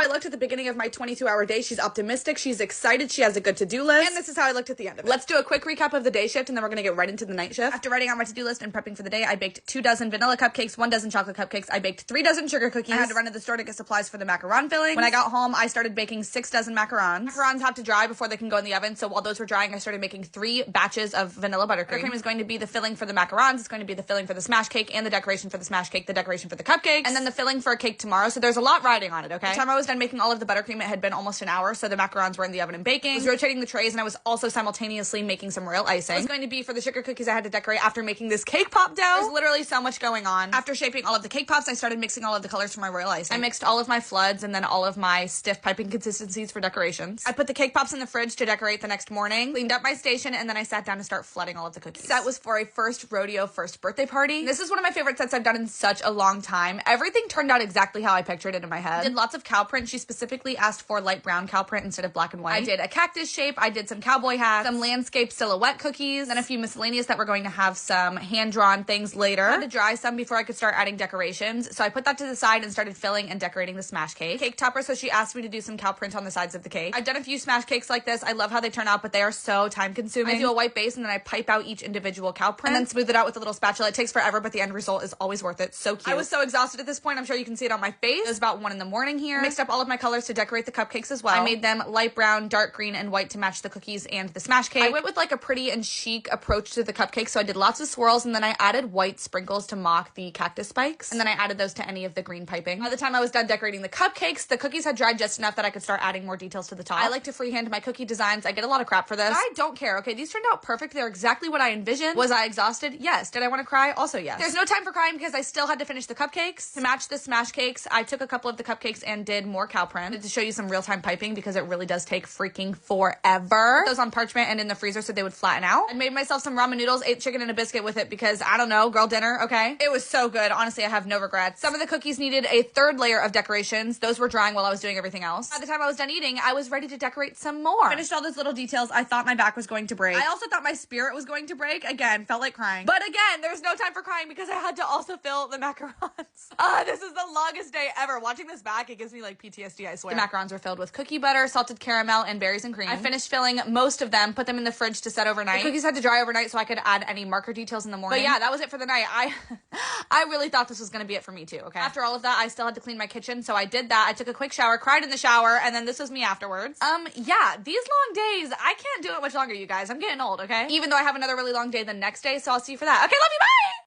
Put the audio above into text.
I looked at the beginning of my 22-hour day. She's optimistic. She's excited. She has a good to-do list. And this is how I looked at the end of it. Let's do a quick recap of the day shift, and then we're going to get right into the night shift. After writing out my to-do list and prepping for the day, I baked 2 dozen vanilla cupcakes, 1 dozen chocolate cupcakes. I baked 3 dozen sugar cookies. I had to run to the store to get supplies for the macaron filling. When I got home, I started baking 6 dozen macarons. Macarons have to dry before they can go in the oven, so while those were drying, I started making 3 batches of vanilla buttercream. Buttercream is going to be the filling for the macarons. It's going to be the filling for the smash cake and the decoration for the smash cake, the decoration for the cupcakes, and then the filling for a cake tomorrow. So there's a lot riding on it, okay? By the time I was done making all of the buttercream, it had been almost an hour, so the macarons were in the oven and baking. I was rotating the trays, and I was also simultaneously making some royal icing. It was going to be for the sugar cookies I had to decorate after making this cake pop dough. There's literally so much going on. After shaping all of the cake pops, I started mixing all of the colors for my royal icing. I mixed all of my floods and then all of my stiff piping consistencies for decorations. I put the cake pops in the fridge to decorate the next morning, cleaned up my station, and then I sat down to start flooding all of the cookies. Set was for a first rodeo, first birthday party. This is one of my favorite sets I've done in such a long time. Everything turned out exactly how I pictured it in my head. I did lots of cow print. She specifically asked for light brown cow print instead of black and white. I did a cactus shape. I did some cowboy hats, some landscape silhouette cookies, then a few miscellaneous that were going to have some hand-drawn things later. I had to dry some before I could start adding decorations, so I put that to the side and started filling and decorating the smash cake. Cake topper, so she asked me to do some cow print on the sides of the cake. I've done a few smash cakes like this. I love how they turn out, but they are so time-consuming. I do a white base and then I pipe out each individual cow print and then smooth it out with a little spatula. It takes forever, but the end result is always worth it. So cute. I was so exhausted at this point. I'm sure you can see it on my face. It was about 1 a.m. here. I mixed up all of my colors to decorate the cupcakes as well. I made them light brown, dark green, and white to match the cookies and the smash cake. I went with like a pretty and chic approach to the cupcake, so I did lots of swirls, and then I added white sprinkles to mock the cactus spikes, and then I added those to any of the green piping. By the time I was done decorating the cupcakes, the cookies had dried just enough that I could start adding more details to the top. I like to freehand my cookie designs. I get a lot of crap for this. I don't care, okay? These turned out perfect. They're exactly what I envisioned. Was I exhausted? Yes. Did I want to cry? Also yes. There's no time for crying because I still had to finish the cupcakes. To match the smash cakes, I took a couple of the cupcakes and did more cow print to show you some real-time piping because it really does take freaking forever. Put those on parchment and in the freezer so they would flatten out. I made myself some ramen noodles, ate chicken and a biscuit with it because, I don't know, girl dinner, okay? It was so good. Honestly, I have no regrets. Some of the cookies needed a 3rd layer of decorations. Those were drying while I was doing everything else. By the time I was done eating, I was ready to decorate some more. Finished all those little details. I thought my back was going to break. I also thought my spirit was going to break. Again, felt like crying. But again, there's no time for crying because I had to also fill the macarons. This is the longest day ever. Watching this back, it gives me like PTSD, I swear. The macarons were filled with cookie butter, salted caramel, and berries and cream. I finished filling most of them, put them in the fridge to set overnight. The cookies had to dry overnight so I could add any marker details in the morning. But yeah, that was it for the night. I really thought this was gonna be it for me too, okay? After all of that, I still had to clean my kitchen, so I did that. I took a quick shower, cried in the shower, and then this was me afterwards. Yeah, these long days, I can't do it much longer, you guys. I'm getting old, okay? Even though I have another really long day the next day, so I'll see you for that. Okay, love you, bye!